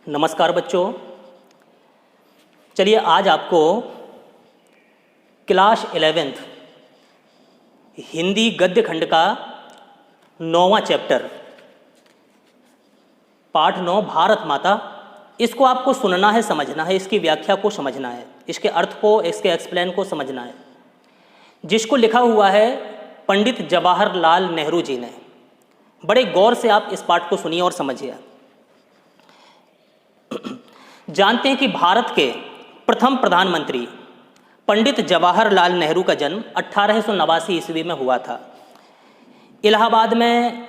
नमस्कार बच्चों। चलिए आज आपको क्लास 11th हिंदी गद्य खंड का 9वां चैप्टर पाठ 9 भारत माता, इसको आपको सुनना है, समझना है, इसकी व्याख्या को समझना है, इसके अर्थ को, इसके एक्सप्लेन को समझना है, जिसको लिखा हुआ है पंडित जवाहरलाल नेहरू जी ने। बड़े गौर से आप इस पाठ को सुनिए और समझिए। जानते हैं कि भारत के प्रथम प्रधानमंत्री पंडित जवाहरलाल नेहरू का जन्म 1889 ईस्वी में हुआ था। इलाहाबाद में,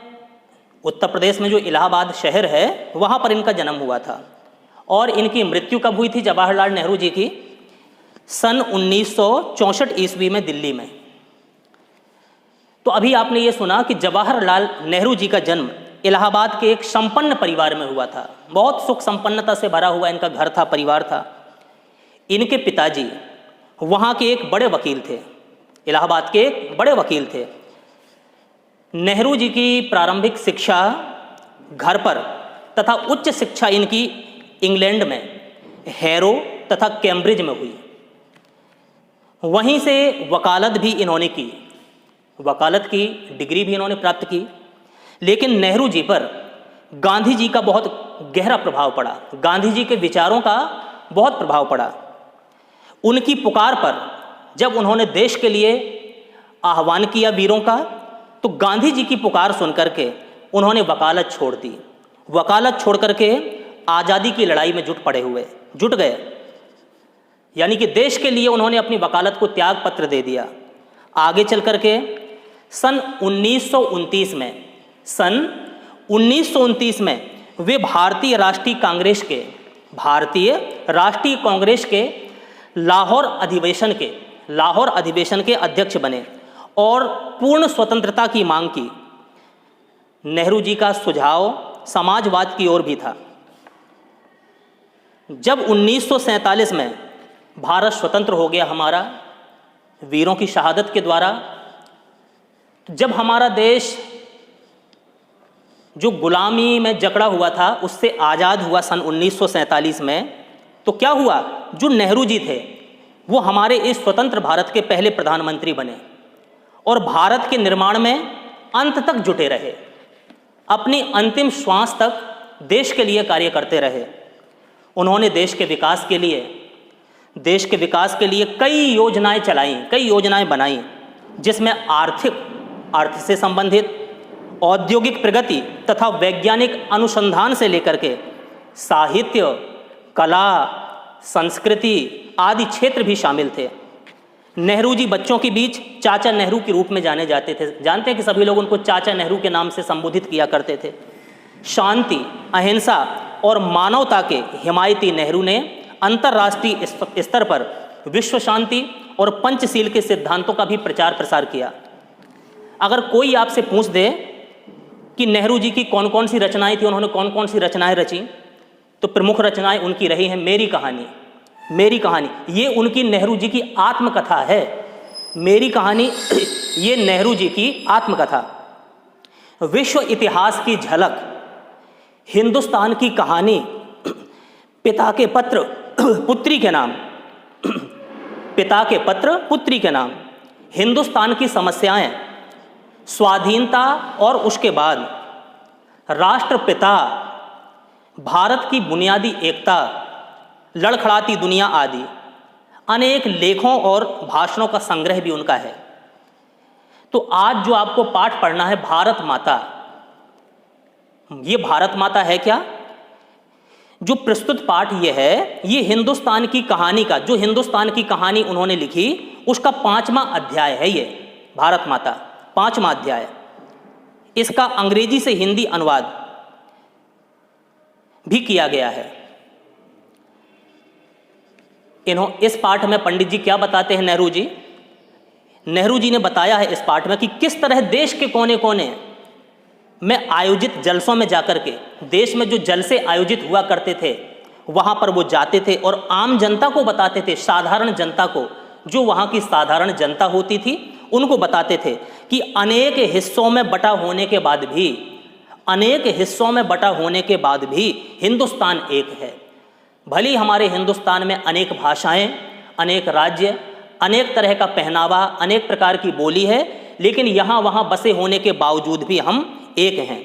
उत्तर प्रदेश में जो इलाहाबाद शहर है, वहाँ पर इनका जन्म हुआ था। और इनकी मृत्यु कब हुई थी जवाहरलाल नेहरू जी की? सन 1964 ईस्वी में दिल्ली में। तो अभी आपने ये सुना कि जवाहरलाल नेहरू जी का जन्म इलाहाबाद के एक संपन्न परिवार में हुआ था। बहुत सुख संपन्नता से भरा हुआ इनका घर था, परिवार था। इनके पिताजी वहाँ के एक बड़े वकील थे, इलाहाबाद के एक बड़े वकील थे। नेहरू जी की प्रारंभिक शिक्षा घर पर तथा उच्च शिक्षा इनकी इंग्लैंड में हैरो तथा कैम्ब्रिज में हुई। वहीं से वकालत भी इन्होंने की, वकालत की डिग्री भी इन्होंने प्राप्त की। लेकिन नेहरू जी पर गांधी जी का बहुत गहरा प्रभाव पड़ा, गांधी जी के विचारों का बहुत प्रभाव पड़ा। उनकी पुकार पर जब उन्होंने देश के लिए आह्वान किया वीरों का, तो गांधी जी की पुकार सुनकर के उन्होंने वकालत छोड़ दी। वकालत छोड़ करके आज़ादी की लड़ाई में जुट गए। यानी कि देश के लिए उन्होंने अपनी वकालत को त्याग पत्र दे दिया। आगे चल करके सन 1929 में वे भारतीय राष्ट्रीय कांग्रेस के लाहौर अधिवेशन के अध्यक्ष बने और पूर्ण स्वतंत्रता की मांग की। नेहरू जी का सुझाव समाजवाद की ओर भी था। जब 1947 में भारत स्वतंत्र हो गया हमारा, वीरों की शहादत के द्वारा, जब हमारा देश जो गुलामी में जकड़ा हुआ था उससे आज़ाद हुआ सन 1947 में, तो क्या हुआ? जो नेहरू जी थे वो हमारे इस स्वतंत्र भारत के पहले प्रधानमंत्री बने और भारत के निर्माण में अंत तक जुटे रहे। अपनी अंतिम श्वास तक देश के लिए कार्य करते रहे। उन्होंने देश के विकास के लिए कई योजनाएं चलाई, कई योजनाएं बनाई, जिसमें अर्थ से संबंधित, औद्योगिक प्रगति तथा वैज्ञानिक अनुसंधान से लेकर के साहित्य, कला, संस्कृति आदि क्षेत्र भी शामिल थे। नेहरू जी बच्चों के बीच चाचा नेहरू के रूप में जाने जाते थे। जानते हैं कि सभी लोग उनको चाचा नेहरू के नाम से संबोधित किया करते थे। शांति, अहिंसा और मानवता के हिमायती नेहरू ने अंतर्राष्ट्रीय स्तर पर विश्व शांति और पंचशील के सिद्धांतों का भी प्रचार प्रसार किया। अगर कोई आपसे पूछ दे कि नेहरू जी की कौन कौन सी रचनाएं थी, उन्होंने कौन कौन सी रचनाएं रची, तो प्रमुख रचनाएं उनकी रही हैं मेरी कहानी। ये उनकी नेहरू जी की आत्मकथा है। मेरी कहानी ये नेहरू जी की आत्मकथा। विश्व इतिहास की झलक, हिंदुस्तान की कहानी, पिता के पत्र पुत्री के नाम, हिंदुस्तान की समस्याएं, स्वाधीनता और उसके बाद, राष्ट्रपिता, भारत की बुनियादी एकता, लड़खड़ाती दुनिया आदि अनेक लेखों और भाषणों का संग्रह भी उनका है। तो आज जो आपको पाठ पढ़ना है भारत माता, ये भारत माता है क्या? जो प्रस्तुत पाठ ये है, ये हिंदुस्तान की कहानी का, जो हिंदुस्तान की कहानी उन्होंने लिखी उसका 5वां अध्याय है। ये भारत माता 5वां अध्याय। इसका अंग्रेजी से हिंदी अनुवाद भी किया गया है। इस पाठ में पंडित जी क्या बताते हैं? नेहरू जी ने बताया है इस पाठ में कि किस तरह देश के कोने कोने में आयोजित जलसों में जाकर के, देश में जो जलसे आयोजित हुआ करते थे वहाँ पर वो जाते थे और आम जनता को बताते थे, साधारण जनता को, जो वहाँ की साधारण जनता होती थी उनको बताते थे कि अनेक हिस्सों में बटा होने के बाद भी अनेक हिस्सों में बटा होने के बाद भी हिंदुस्तान एक है। भले ही हमारे हिंदुस्तान में अनेक भाषाएं, अनेक राज्य, अनेक तरह का पहनावा, अनेक प्रकार की बोली है, लेकिन यहाँ वहाँ बसे होने के बावजूद भी हम एक हैं।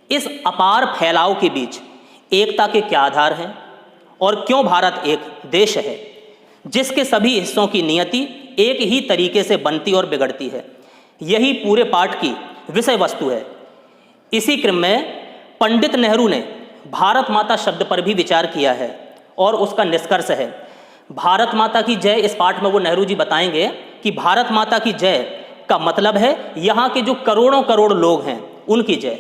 इस अपार फैलाव के बीच एकता के क्या आधार हैं और क्यों भारत एक देश है जिसके सभी हिस्सों की नियति एक ही तरीके से बनती और बिगड़ती है? यही पूरे पाठ की विषय वस्तु है। इसी क्रम में पंडित नेहरू ने भारत माता शब्द पर भी विचार किया है और उसका निष्कर्ष है भारत माता की जय। इस पाठ में वो नेहरू जी बताएंगे कि भारत माता की जय का मतलब है यहाँ के जो करोड़ों करोड़ लोग हैं उनकी जय।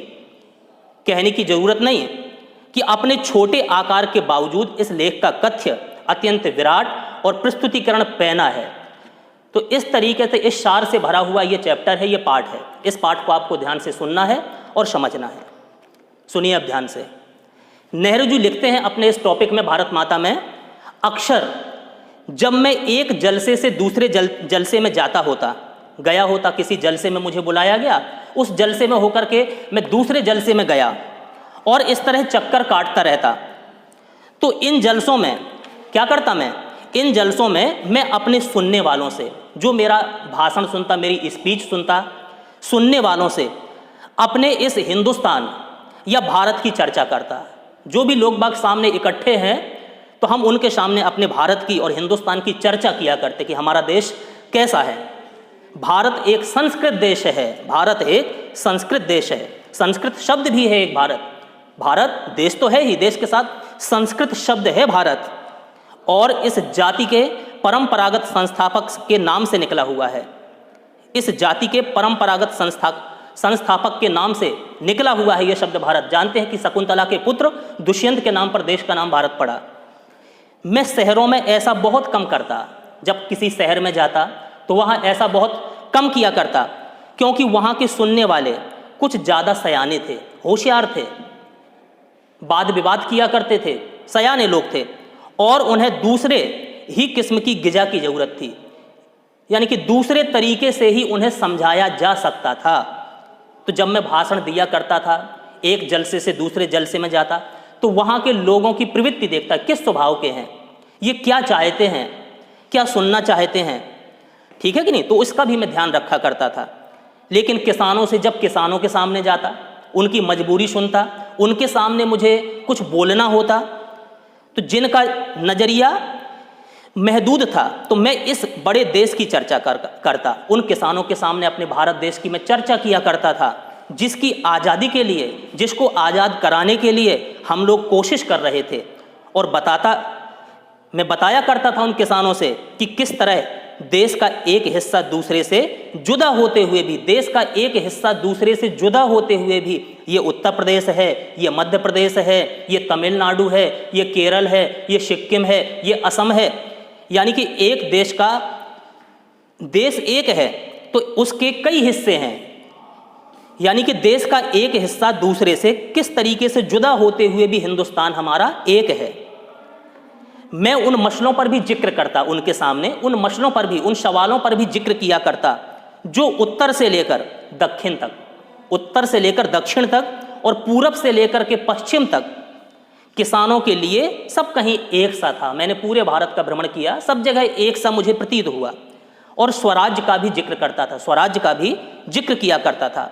कहने की जरूरत नहीं है कि अपने छोटे आकार के बावजूद इस लेख का कथ्य अत्यंत विराट और प्रस्तुतिकरण पैना है। तो इस तरीके से इस सार से भरा हुआ ये चैप्टर है, ये पाठ है। इस पाठ को आपको ध्यान से सुनना है और समझना है। सुनिए अब ध्यान से। नेहरू जी लिखते हैं अपने इस टॉपिक में भारत माता में, अक्सर जब मैं एक जलसे से दूसरे जलसे में गया होता, किसी जलसे में मुझे बुलाया गया, उस जलसे में होकर के मैं दूसरे जलसे में गया और इस तरह चक्कर काटता रहता, तो इन जलसों में क्या करता मैं? इन जलसों में मैं अपने सुनने वालों से, जो मेरा भाषण सुनता, मेरी स्पीच सुनता, सुनने वालों से अपने इस हिंदुस्तान या भारत की चर्चा करता। जो भी लोग बाग सामने इकट्ठे हैं तो हम उनके सामने अपने भारत की और हिंदुस्तान की चर्चा किया करते कि हमारा देश कैसा है। भारत एक संस्कृत देश है, भारत एक संस्कृत देश है, संस्कृत शब्द भी है एक भारत। भारत देश तो है ही, देश के साथ संस्कृत शब्द है भारत, और इस जाति के परंपरागत संस्थापक के नाम से निकला हुआ है। इस जाति के परंपरागत संस्थापक के नाम से निकला हुआ है यह शब्द भारत। जानते हैं कि शकुंतला के पुत्र दुष्यंत के नाम पर देश का नाम भारत पड़ा। मैं शहरों में ऐसा बहुत कम करता, जब किसी शहर में जाता तो वहाँ ऐसा बहुत कम किया करता, क्योंकि वहाँ के सुनने वाले कुछ ज़्यादा सयाने थे, होशियार थे, वाद विवाद किया करते थे, सयाने लोग थे, और उन्हें दूसरे ही किस्म की गिजा की ज़रूरत थी, यानी कि दूसरे तरीके से ही उन्हें समझाया जा सकता था। तो जब मैं भाषण दिया करता था, एक जलसे से दूसरे जलसे में जाता, तो वहाँ के लोगों की प्रवृत्ति देखता, किस स्वभाव के हैं, ये क्या चाहते हैं, क्या सुनना चाहते हैं, ठीक है कि नहीं। तो उसका भी मैं ध्यान रखा करता था। लेकिन किसानों से, जब किसानों के सामने जाता, उनकी मजबूरी सुनता, उनके सामने मुझे कुछ बोलना होता, तो जिनका नज़रिया महदूद था, तो मैं इस बड़े देश की चर्चा करता। उन किसानों के सामने अपने भारत देश की मैं चर्चा किया करता था, जिसकी आज़ादी के लिए, जिसको आज़ाद कराने के लिए हम लोग कोशिश कर रहे थे। और मैं बताया करता था उन किसानों से कि किस तरह देश का एक हिस्सा दूसरे से जुदा होते हुए भी, देश का एक हिस्सा दूसरे से जुदा होते हुए भी, ये उत्तर प्रदेश है, ये मध्य प्रदेश है, ये तमिलनाडु है, ये केरल है, ये सिक्किम है, ये असम है, यानी कि एक देश एक है तो उसके कई हिस्से हैं, यानी कि देश का एक हिस्सा दूसरे से किस तरीके से जुदा होते हुए भी हिंदुस्तान हमारा एक है। मैं उन मसलों पर भी जिक्र करता उनके सामने, उन मसलों पर भी, उन सवालों पर भी जिक्र किया करता जो उत्तर से लेकर दक्षिण तक, उत्तर से लेकर दक्षिण तक और पूरब से लेकर के पश्चिम तक किसानों के लिए सब कहीं एक सा था। मैंने पूरे भारत का भ्रमण किया, सब जगह एक सा मुझे प्रतीत हुआ। और स्वराज्य का भी जिक्र करता था, स्वराज्य का भी जिक्र किया करता था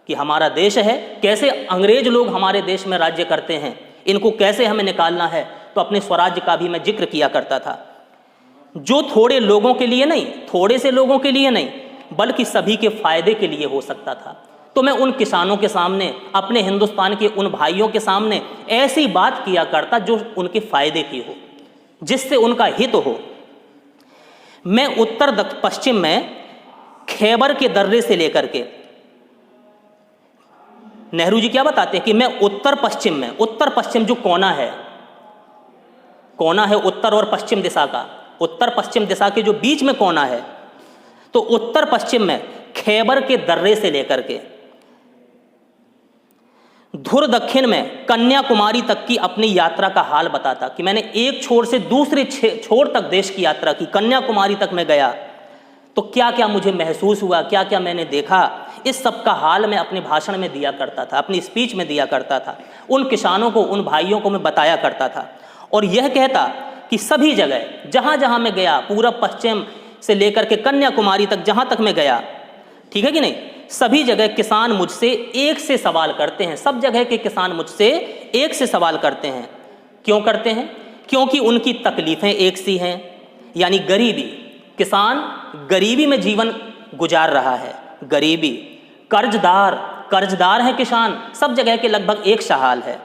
कि हमारा देश है, कैसे अंग्रेज लोग हमारे देश में राज्य करते हैं, इनको कैसे हमें निकालना है। तो अपने स्वराज्य का भी मैं जिक्र किया करता था, जो थोड़े लोगों के लिए नहीं, थोड़े से लोगों के लिए नहीं, बल्कि सभी के फायदे के लिए हो सकता था। तो मैं उन किसानों के सामने, अपने हिंदुस्तान के उन भाइयों के सामने ऐसी बात किया करता जो उनके फायदे की हो, जिससे उनका हित हो। मैं उत्तर पश्चिम में खैबर के दर्रे से लेकर के, नेहरू जी क्या बताते हैं कि मैं उत्तर पश्चिम में, उत्तर पश्चिम जो कोना है उत्तर और पश्चिम दिशा का, उत्तर पश्चिम दिशा के जो बीच में कोना है, तो उत्तर पश्चिम में खैबर के दर्रे से लेकर के धुर दक्षिण में कन्याकुमारी तक की अपनी यात्रा का हाल बताता कि मैंने एक छोर से दूसरे छोर तक देश की यात्रा की, कन्याकुमारी तक मैं गया, तो क्या क्या मुझे महसूस हुआ, क्या क्या मैंने देखा, इस सब का हाल मैं अपने भाषण में दिया करता था, अपनी स्पीच में दिया करता था। उन किसानों को, उन भाइयों को मैं बताया करता था और यह कहता कि सभी जगह जहाँ जहाँ मैं गया, पूरब पश्चिम से लेकर के कन्याकुमारी तक जहाँ तक मैं गया, ठीक है कि नहीं, सभी जगह किसान मुझसे एक से सवाल करते हैं। सब जगह के किसान मुझसे एक से सवाल करते हैं। क्यों करते हैं? क्योंकि उनकी तकलीफ़ें एक सी हैं, यानी गरीबी। किसान गरीबी में जीवन गुजार रहा है, गरीबी। कर्जदार है किसान, सब जगह के लगभग एक सा हाल है।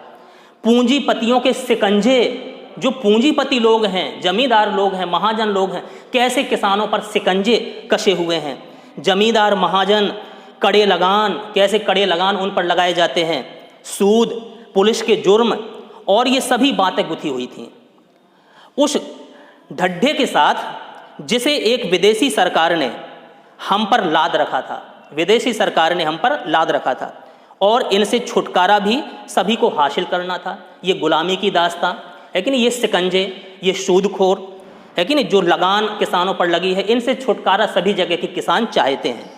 पूंजीपतियों के शिकंजे, जो पूंजीपति लोग हैं, जमींदार लोग हैं, महाजन लोग हैं, कैसे किसानों पर शिकंजे कसे हुए हैं। जमींदार, महाजन, कड़े लगान, कैसे कड़े लगान उन पर लगाए जाते हैं, सूद, पुलिस के जुर्म, और ये सभी बातें गुथी हुई थीं उस ढड्ढे के साथ जिसे एक विदेशी सरकार ने हम पर लाद रखा था। विदेशी सरकार ने हम पर लाद रखा था और इनसे छुटकारा भी सभी को हासिल करना था। ये गुलामी की दास्तां है कि नहीं, ये शिकंजे, ये सूदखोर है कि नहीं, जो लगान किसानों पर लगी है, इनसे छुटकारा सभी जगह के किसान चाहते हैं।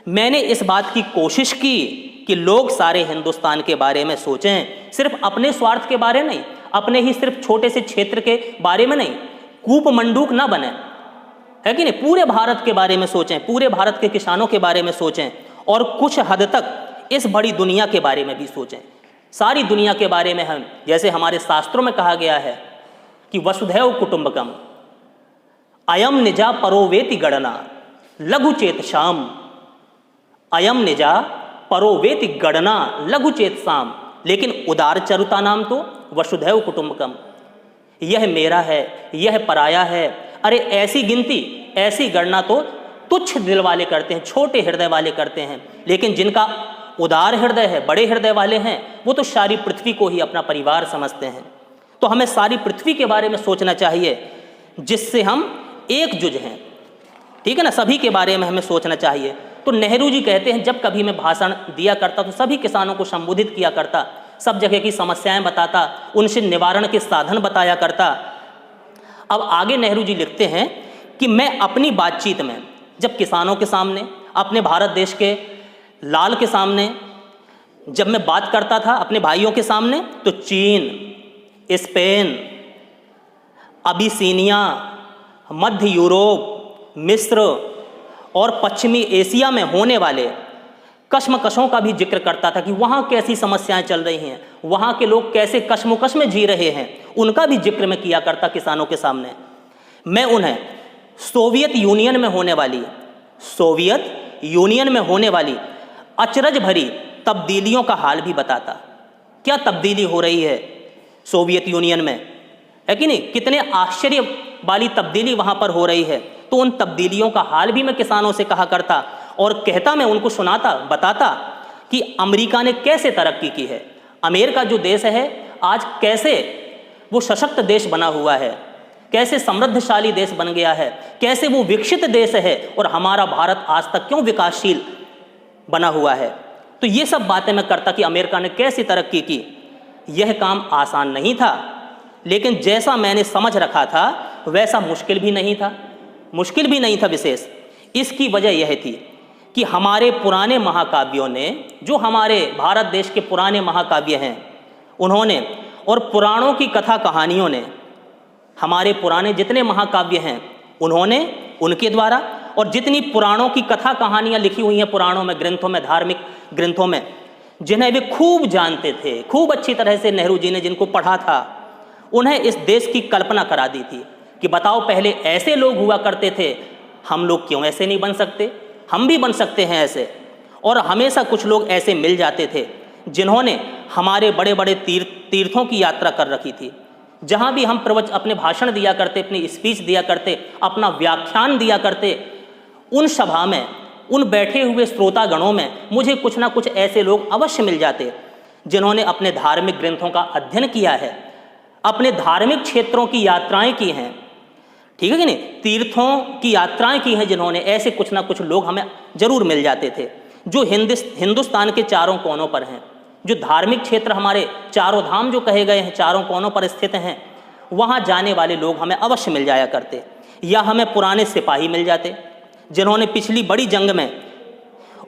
मैंने इस बात की कोशिश की कि लोग सारे हिंदुस्तान के बारे में सोचें, सिर्फ अपने स्वार्थ के बारे नहीं, अपने ही सिर्फ छोटे से क्षेत्र के बारे में नहीं, कूप मंडूक ना बने, है कि नहीं, पूरे भारत के बारे में सोचें, पूरे भारत के किसानों के बारे में सोचें और कुछ हद तक इस बड़ी दुनिया के बारे में भी सोचें। सारी दुनिया के बारे में हम, जैसे हमारे शास्त्रों में कहा गया है कि वसुधैव कुटुंबकम अयम निजा परोवेति गणना लघु चेत शाम, अयम निजा परोवेति गणना लघु चेत शाम, लेकिन उदार चरुता नाम तो वसुधैव कुटुंबकम, यह मेरा है, यह पराया है। अरे ऐसी गिनती, ऐसी गणना तो तुच्छ दिल वाले करते हैं, छोटे हृदय वाले करते हैं, लेकिन जिनका उदार हृदय है, बड़े हृदय वाले हैं, वो तो सारी पृथ्वी को ही अपना परिवार समझते हैं। तो हमें सारी पृथ्वी के बारे में सोचना चाहिए जिससे हम एकजुट हैं, ठीक है ना, सभी के बारे में हमें सोचना चाहिए। तो नेहरू जी कहते हैं, जब कभी मैं भाषण दिया करता तो सभी किसानों को संबोधित किया करता, सब जगह की समस्याएं बताता, उनसे निवारण के साधन बताया करता। अब आगे नेहरू जी लिखते हैं कि मैं अपनी बातचीत में जब किसानों के सामने, अपने भारत देश के लाल के सामने जब मैं बात करता था, अपने भाइयों के सामने, तो चीन, स्पेन, अबिसीनिया, मध्य यूरोप, मिस्र और पश्चिमी एशिया में होने वाले कश्मकशों का भी जिक्र करता था कि वहाँ कैसी समस्याएं चल रही हैं, वहाँ के लोग कैसे कश्मकश में जी रहे हैं, उनका भी जिक्र मैं किया करता किसानों के सामने। मैं उन्हें सोवियत यूनियन में होने वाली अचरज भरी तब्दीलियों का हाल भी बताता। क्या तब्दीली हो रही है सोवियत यूनियन में, है कि नहीं, कितने आश्चर्य वाली तब्दीली वहाँ पर हो रही है। तो उन तब्दीलियों का हाल भी मैं किसानों से कहा करता और कहता, मैं उनको सुनाता, बताता कि अमेरिका ने कैसे तरक्की की है, अमेरिका जो देश है आज कैसे वो सशक्त देश बना हुआ है, कैसे समृद्धशाली देश बन गया है, कैसे वो विकसित देश है, और हमारा भारत आज तक क्यों विकासशील बना हुआ है। तो ये सब बातें मैं करता कि अमेरिका ने कैसी तरक्की की। यह काम आसान नहीं था, लेकिन जैसा मैंने समझ रखा था वैसा मुश्किल भी नहीं था विशेष। इसकी वजह यह थी कि हमारे पुराने महाकाव्यों ने, जो हमारे भारत देश के पुराने महाकाव्य हैं, उन्होंने, और पुराणों की कथा कहानियों ने, हमारे पुराने जितने महाकाव्य हैं उन्होंने, उनके द्वारा, और जितनी पुराणों की कथा कहानियाँ लिखी हुई हैं पुराणों में, ग्रंथों में, धार्मिक ग्रंथों में, जिन्हें वे खूब जानते थे, खूब अच्छी तरह से नेहरू जी ने जिनको पढ़ा था, उन्हें इस देश की कल्पना करा दी थी कि बताओ पहले ऐसे लोग हुआ करते थे, हम लोग क्यों ऐसे नहीं बन सकते, हम भी बन सकते हैं ऐसे। और हमेशा कुछ लोग ऐसे मिल जाते थे जिन्होंने हमारे बड़े बड़े तीर्थों की यात्रा कर रखी थी। जहाँ भी हम अपने भाषण दिया करते, अपनी स्पीच दिया करते, अपना व्याख्यान दिया करते, उन सभा में, उन बैठे हुए श्रोतागणों में मुझे कुछ ना कुछ ऐसे लोग अवश्य मिल जाते जिन्होंने अपने धार्मिक ग्रंथों का अध्ययन किया है, अपने धार्मिक क्षेत्रों की यात्राएं की हैं, ठीक है कि नहीं, तीर्थों की यात्राएं की हैं जिन्होंने। ऐसे कुछ ना कुछ लोग हमें जरूर मिल जाते थे जो हिंदुस्तान के चारों कोनों पर हैं, जो धार्मिक क्षेत्र हमारे चारों धाम जो कहे गए हैं चारों कोनों पर स्थित हैं, वहाँ जाने वाले लोग हमें अवश्य मिल जाया करते। या हमें पुराने सिपाही मिल जाते जिन्होंने पिछली बड़ी जंग में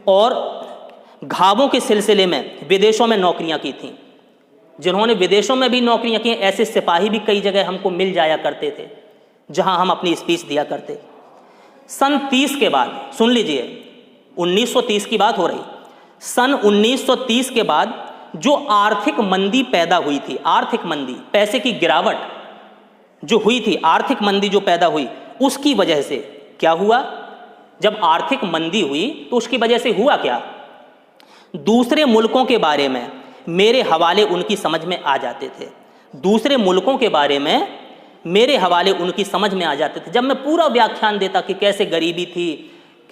और घावों के सिलसिले में विदेशों में नौकरियां की थीं। जिन्होंने विदेशों में भी नौकरियां की, ऐसे सिपाही भी कई जगह हमको मिल जाया करते थे जहां हम अपनी स्पीच दिया करते। सन 30 के बाद, सुन लीजिए, 1930 की बात हो रही, सन 1930 के बाद जो आर्थिक मंदी पैदा हुई थी, आर्थिक मंदी, पैसे की गिरावट जो हुई थी, आर्थिक मंदी जो पैदा हुई, उसकी वजह से क्या हुआ? जब आर्थिक मंदी हुई तो उसकी वजह से हुआ क्या? दूसरे मुल्कों के बारे में मेरे हवाले उनकी समझ में आ जाते थे। दूसरे मुल्कों के बारे में मेरे हवाले उनकी समझ में आ जाते थे। जब मैं पूरा व्याख्यान देता कि कैसे गरीबी थी,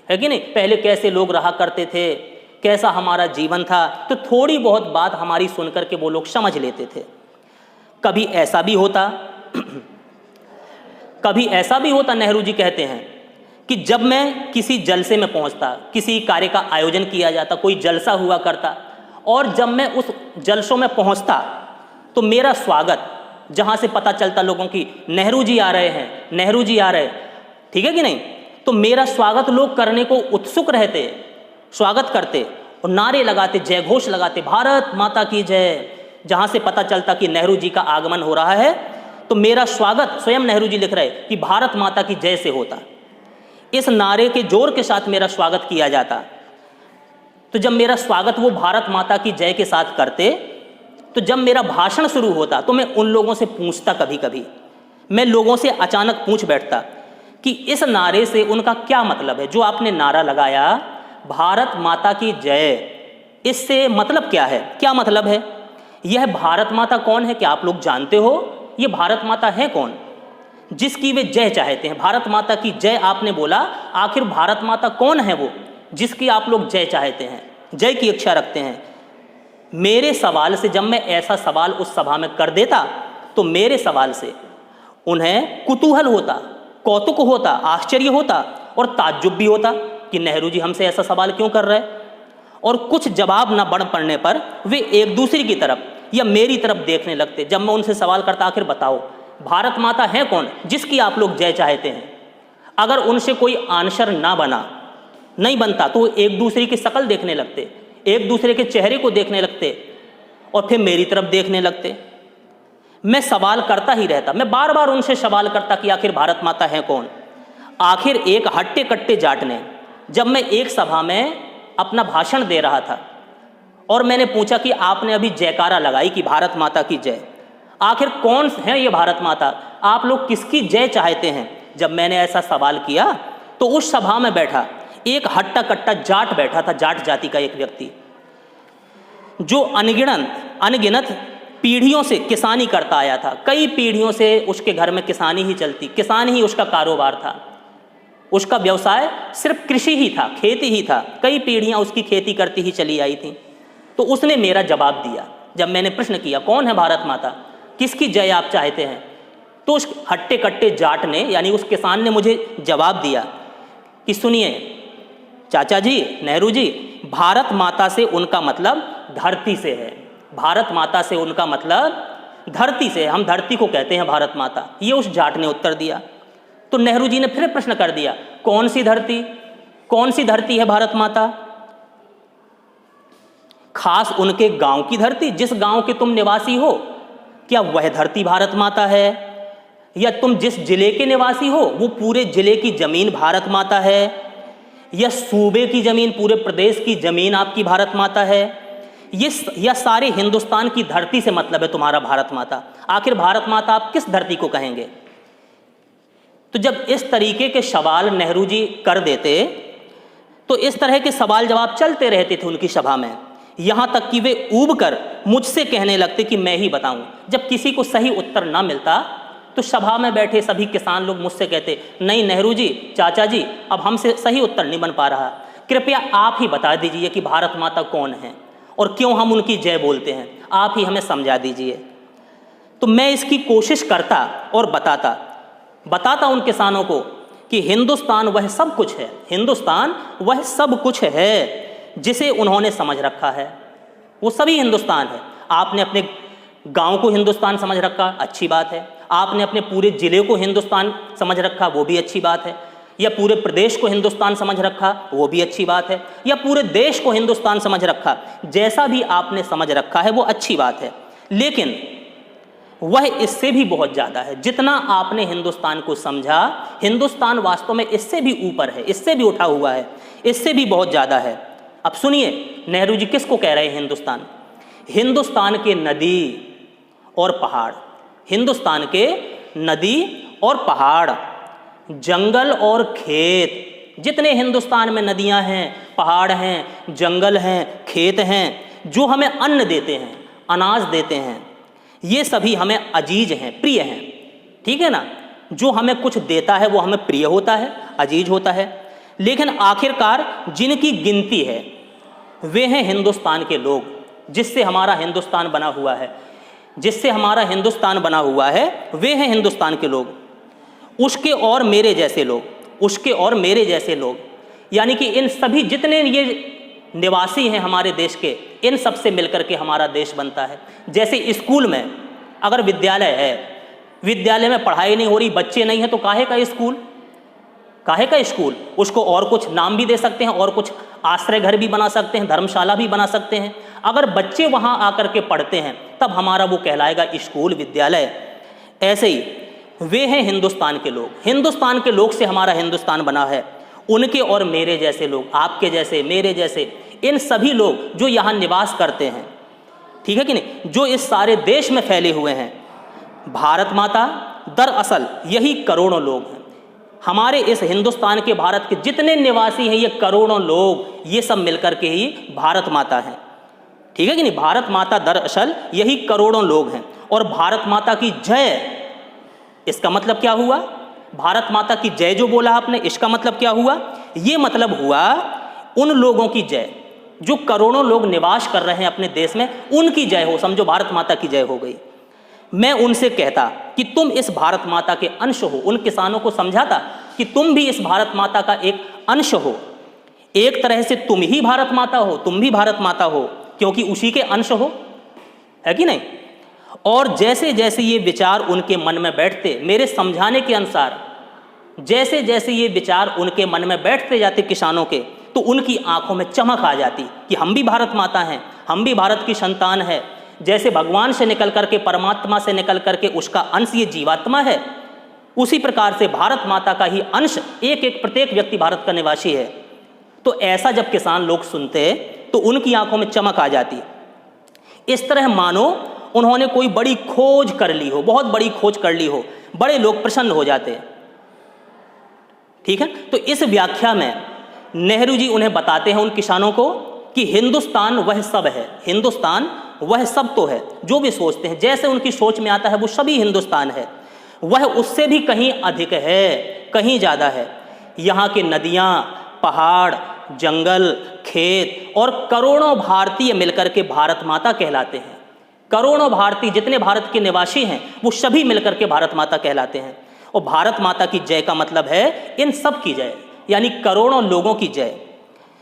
है कि नहीं, पहले कैसे लोग रहा करते थे, कैसा हमारा जीवन था, तो थोड़ी बहुत बात हमारी सुनकर के वो लोग समझ लेते थे। कभी ऐसा भी होता कभी ऐसा भी होता, नेहरू जी कहते हैं कि जब मैं किसी जलसे में पहुंचता, किसी कार्य का आयोजन किया जाता, कोई जलसा हुआ करता, और जब मैं उस जलसों में पहुंचता तो मेरा स्वागत, जहां से पता चलता लोगों की नेहरू जी आ रहे हैं, नेहरू जी आ रहे, ठीक है कि नहीं, तो मेरा स्वागत लोग करने को उत्सुक रहते, स्वागत करते और नारे लगाते, जय घोष लगाते, भारत माता की जय। जहां से पता चलता कि नेहरू जी का आगमन हो रहा है तो मेरा स्वागत, स्वयं नेहरू जी लिख रहे कि भारत माता की जय से होता। इस नारे के जोर के साथ मेरा स्वागत किया जाता। तो जब मेरा स्वागत वो भारत माता की जय के साथ करते, तो जब मेरा भाषण शुरू होता तो मैं उन लोगों से पूछता, कभी कभी मैं लोगों से अचानक पूछ बैठता कि इस नारे से उनका क्या मतलब है, जो आपने नारा लगाया भारत माता की जय, इससे मतलब क्या है, क्या मतलब है? यह भारत माता कौन है, क्या आप लोग जानते हो? ये भारत माता है कौन जिसकी वे जय चाहते हैं? भारत माता की जय आपने बोला, आखिर भारत माता कौन है वो जिसकी आप लोग जय चाहते हैं, जय की इच्छा रखते हैं? मेरे सवाल से, जब मैं ऐसा सवाल उस सभा में कर देता तो मेरे सवाल से उन्हें कुतूहल होता, कौतुक होता, आश्चर्य होता और ताज्जुब भी होता कि नेहरू जी हमसे ऐसा सवाल क्यों कर रहे हैं। और कुछ जवाब न बढ़ पड़ने पर वे एक दूसरे की तरफ या मेरी तरफ देखने लगते। जब मैं उनसे सवाल करता, आखिर बताओ भारत माता है कौन जिसकी आप लोग जय चाहते हैं? अगर उनसे कोई आंसर ना नहीं बनता तो एक दूसरे की शक्ल देखने लगते, एक दूसरे के चेहरे को देखने लगते और फिर मेरी तरफ देखने लगते। मैं सवाल करता ही रहता, मैं बार बार उनसे सवाल करता कि आखिर भारत माता है कौन। आखिर एक हट्टे कट्टे जाट ने, जब मैं एक सभा में अपना भाषण दे रहा था और मैंने पूछा कि आपने अभी जयकारा लगाई कि भारत माता की जय, आखिर कौन है ये भारत माता, आप लोग किसकी जय चाहते हैं? जब मैंने ऐसा सवाल किया तो उस सभा में बैठा एक हट्टा कट्टा जाट बैठा था, जाट जाति का एक व्यक्ति, जो अनगिनत पीढ़ियों से किसानी करता आया था। कई पीढ़ियों से उसके घर में किसानी ही चलती, किसान ही उसका कारोबार था, उसका व्यवसाय सिर्फ कृषि ही था, खेती ही था। कई पीढ़ियां उसकी खेती करती ही चली आई थी। तो उसने मेरा जवाब दिया जब मैंने प्रश्न किया कौन है भारत माता, किसकी जय आप चाहते हैं? तो उस हट्टे कट्टे जाट ने, यानी उस किसान ने मुझे जवाब दिया कि सुनिए चाचा जी, नेहरू जी, भारत माता से उनका मतलब धरती से है, भारत माता से उनका मतलब धरती से, हम धरती को कहते हैं भारत माता। ये उस जाट ने उत्तर दिया। तो नेहरू जी ने फिर प्रश्न कर दिया, कौन सी धरती, कौन सी धरती है भारत माता? खास उनके गांव की धरती, जिस गांव के तुम निवासी हो, क्या वह धरती भारत माता है? या तुम जिस जिले के निवासी हो वो पूरे जिले की जमीन भारत माता है? या सूबे की जमीन, पूरे प्रदेश की जमीन आपकी भारत माता है? या सारे हिंदुस्तान की धरती से मतलब है तुम्हारा भारत माता? आखिर भारत माता आप किस धरती को कहेंगे? तो जब इस तरीके के सवाल नेहरू जी कर देते तो इस तरह के सवाल जवाब चलते रहते थे उनकी सभा में, यहाँ तक कि वे ऊब कर मुझसे कहने लगते कि मैं ही बताऊं। जब किसी को सही उत्तर ना मिलता तो सभा में बैठे सभी किसान लोग मुझसे कहते, नहीं नेहरू जी, चाचा जी, अब हमसे सही उत्तर नहीं बन पा रहा, कृपया आप ही बता दीजिए कि भारत माता कौन है और क्यों हम उनकी जय बोलते हैं, आप ही हमें समझा दीजिए। तो मैं इसकी कोशिश करता और बताता उन किसानों को कि हिंदुस्तान वह सब कुछ है, हिंदुस्तान वह सब कुछ है जिसे उन्होंने समझ रखा है। वो सभी हिंदुस्तान है। आपने अपने गांव को हिंदुस्तान समझ रखा, अच्छी बात है। आपने अपने पूरे जिले को हिंदुस्तान समझ रखा, वो भी अच्छी बात है। या पूरे प्रदेश को हिंदुस्तान समझ रखा, वो भी अच्छी बात है, या पूरे देश को हिंदुस्तान समझ रखा, जैसा भी आपने समझ रखा है वो अच्छी बात है। लेकिन वह इससे भी बहुत ज़्यादा है। जितना आपने हिंदुस्तान को समझा, हिंदुस्तान वास्तव में इससे भी ऊपर है, इससे भी उठा हुआ है, इससे भी बहुत ज़्यादा है। अब सुनिए, नेहरू जी किसको कह रहे हैं हिंदुस्तान? हिंदुस्तान के नदी और पहाड़, हिंदुस्तान के नदी और पहाड़, जंगल और खेत, जितने हिंदुस्तान में नदियां हैं, पहाड़ हैं, जंगल हैं, खेत हैं, जो हमें अन्न देते हैं, अनाज देते हैं, ये सभी हमें अजीज हैं, प्रिय हैं। ठीक है ना? जो हमें कुछ देता है वो हमें प्रिय होता है, अजीज होता है। लेकिन आखिरकार जिनकी गिनती है वे हैं हिंदुस्तान के लोग, जिससे हमारा हिंदुस्तान बना हुआ है, जिससे हमारा हिंदुस्तान बना हुआ है, वे हैं हिंदुस्तान के लोग। उसके और मेरे जैसे लोग, उसके और मेरे जैसे लोग, यानी कि इन सभी जितने ये निवासी हैं हमारे देश के, इन सब से मिलकर के हमारा देश बनता है। जैसे स्कूल में अगर विद्यालय है, विद्यालय में पढ़ाई नहीं हो रही, बच्चे नहीं हैं, तो काहे का स्कूल? काहे का स्कूल? उसको और कुछ नाम भी दे सकते हैं, और कुछ आश्रय घर भी बना सकते हैं, धर्मशाला भी बना सकते हैं। अगर बच्चे वहाँ आकर के पढ़ते हैं तब हमारा वो कहलाएगा स्कूल, विद्यालय। ऐसे ही वे हैं हिंदुस्तान के लोग, हिंदुस्तान के लोग से हमारा हिंदुस्तान बना है। उनके और मेरे जैसे लोग, आपके जैसे, मेरे जैसे, इन सभी लोग जो यहाँ निवास करते हैं, ठीक है कि नहीं, जो इस सारे देश में फैले हुए हैं, भारत माता दरअसल यही करोड़ों लोग हैं। हमारे इस हिंदुस्तान के, भारत के जितने निवासी हैं, ये करोड़ों लोग, ये सब मिलकर के ही भारत माता हैं। ठीक है कि नहीं? भारत माता दरअसल यही करोड़ों लोग हैं। और भारत माता की जय, इसका मतलब क्या हुआ? भारत माता की जय जो बोला आपने, इसका मतलब क्या हुआ? ये मतलब हुआ उन लोगों की जय जो करोड़ों लोग निवास कर रहे हैं अपने देश में, उनकी जय हो। समझो भारत माता की जय हो गई। मैं उनसे कहता कि तुम इस भारत माता के अंश हो, उन किसानों को समझाता कि तुम भी इस भारत माता का एक अंश हो। एक तरह से तुम ही भारत माता हो, तुम भी भारत माता हो, क्योंकि उसी के अंश हो, है कि नहीं? और जैसे जैसे ये विचार उनके मन में बैठते, मेरे समझाने के अनुसार जैसे जैसे ये विचार उनके मन में बैठते जाते किसानों के, तो उनकी आंखों में चमक आ जाती कि हम भी भारत माता हैं, हम भी भारत की संतान है। जैसे भगवान से निकल करके, परमात्मा से निकल करके उसका अंश ये जीवात्मा है, उसी प्रकार से भारत माता का ही अंश एक एक प्रत्येक व्यक्ति भारत का निवासी है। तो ऐसा जब किसान लोग सुनते तो उनकी आंखों में चमक आ जाती। इस तरह मानो उन्होंने कोई बड़ी खोज कर ली हो, बहुत बड़ी खोज कर ली हो, बड़े लोग प्रसन्न हो जाते। ठीक है? तो इस व्याख्या में नेहरू जी उन्हें बताते हैं, उन किसानों को, कि हिंदुस्तान वह सब है, हिंदुस्तान वह सब तो है जो भी सोचते हैं, जैसे उनकी सोच में आता है वो सभी हिंदुस्तान है। वह उससे भी कहीं अधिक है, कहीं ज़्यादा है। यहाँ के नदियाँ, पहाड़, जंगल, खेत और करोड़ों भारतीय मिलकर के भारत माता कहलाते हैं। करोड़ों भारतीय, जितने भारत के निवासी हैं, वो सभी मिलकर के भारत माता कहलाते हैं। और भारत माता की जय का मतलब है इन सब की जय, यानी करोड़ों लोगों की जय।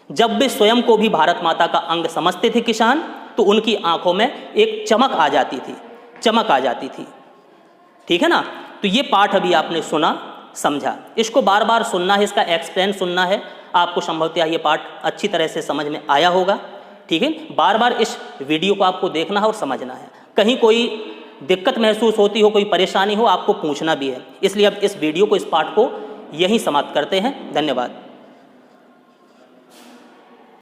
जब वे स्वयं को भी भारत माता का अंग समझते थे किसान, तो उनकी आंखों में एक चमक आ जाती थी, चमक आ जाती थी। ठीक है ना? तो ये पाठ अभी आपने सुना, समझा, इसको बार बार सुनना है, इसका एक्सप्लेन सुनना है। आपको संभवतः ये पाठ अच्छी तरह से समझ में आया होगा। ठीक है? बार बार इस वीडियो को आपको देखना है और समझना है। कहीं कोई दिक्कत महसूस होती हो, कोई परेशानी हो, आपको पूछना भी है। इसलिए अब इस वीडियो को, इस पाठ को यहीं समाप्त करते हैं। धन्यवाद।